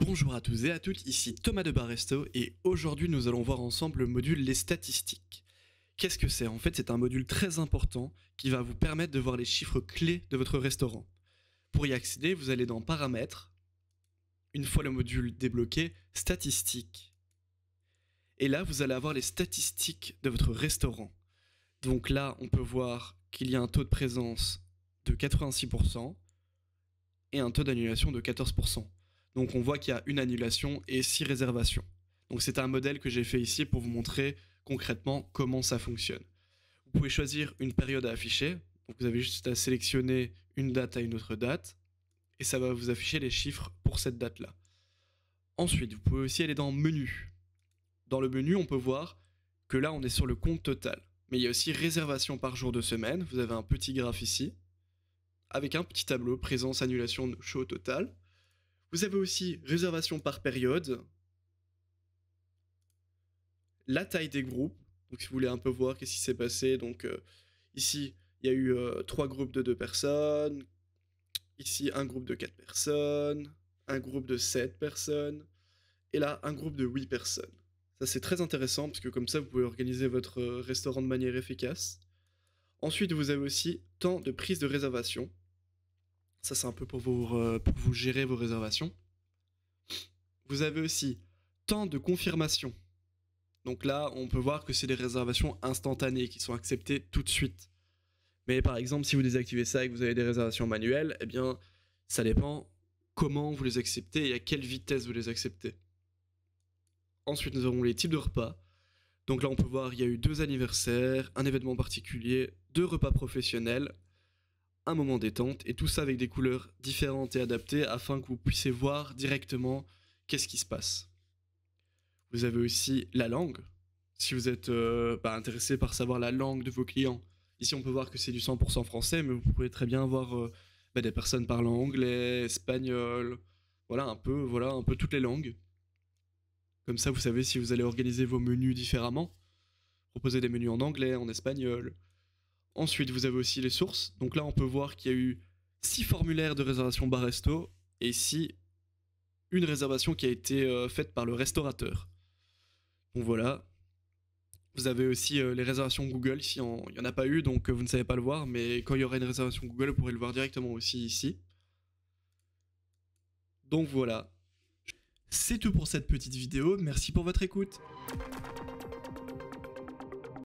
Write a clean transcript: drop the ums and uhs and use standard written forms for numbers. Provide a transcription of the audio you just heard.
Bonjour à tous et à toutes, ici Thomas de Barresto et aujourd'hui nous allons voir ensemble le module les statistiques. Qu'est-ce que c'est? En fait c'est un module très important qui va vous permettre de voir les chiffres clés de votre restaurant. Pour y accéder, vous allez dans Paramètres, une fois le module débloqué, Statistiques. Et là vous allez avoir les statistiques de votre restaurant. Donc là on peut voir qu'il y a un taux de présence de 86% et un taux d'annulation de 14%. Donc on voit qu'il y a une annulation et 6 réservations. Donc c'est un modèle que j'ai fait ici pour vous montrer concrètement comment ça fonctionne. Vous pouvez choisir une période à afficher. Donc vous avez juste à sélectionner une date à une autre date. Et ça va vous afficher les chiffres pour cette date-là. Ensuite, vous pouvez aussi aller dans Menu. Dans le menu, on peut voir que là, on est sur le compte total. Mais il y a aussi réservation par jour de semaine. Vous avez un petit graphe ici, avec un petit tableau, présence, annulation, show total. Vous avez aussi réservation par période, la taille des groupes, donc si vous voulez un peu voir qu'est-ce qui s'est passé, donc ici il y a eu 3 groupes de 2 personnes, ici un groupe de 4 personnes, un groupe de 7 personnes, et là un groupe de 8 personnes. Ça c'est très intéressant parce que comme ça vous pouvez organiser votre restaurant de manière efficace. Ensuite vous avez aussi temps de prise de réservation. Ça c'est un peu pour vous gérer vos réservations. Vous avez aussi temps de confirmation. Donc là, on peut voir que c'est des réservations instantanées qui sont acceptées tout de suite. Mais par exemple, si vous désactivez ça et que vous avez des réservations manuelles, eh bien, ça dépend comment vous les acceptez et à quelle vitesse vous les acceptez. Ensuite, nous avons les types de repas. Donc là, on peut voir qu'il y a eu 2 anniversaires, un événement particulier, 2 repas professionnels, un moment détente, et tout ça avec des couleurs différentes et adaptées afin que vous puissiez voir directement qu'est-ce qui se passe. Vous avez aussi la langue, si vous êtes intéressé par savoir la langue de vos clients. Ici, on peut voir que c'est du 100% français, mais vous pouvez très bien avoir des personnes parlant anglais, espagnol, voilà un peu toutes les langues. Comme ça, vous savez si vous allez organiser vos menus différemment. Proposer des menus en anglais, en espagnol. Ensuite, vous avez aussi les sources. Donc là, on peut voir qu'il y a eu 6 formulaires de réservation bar resto, et ici, une réservation qui a été faite par le restaurateur. Donc voilà. Vous avez aussi les réservations Google, ici il n'y en a pas eu, donc vous ne savez pas le voir, mais quand il y aura une réservation Google, vous pourrez le voir directement aussi ici. Donc voilà. C'est tout pour cette petite vidéo, merci pour votre écoute.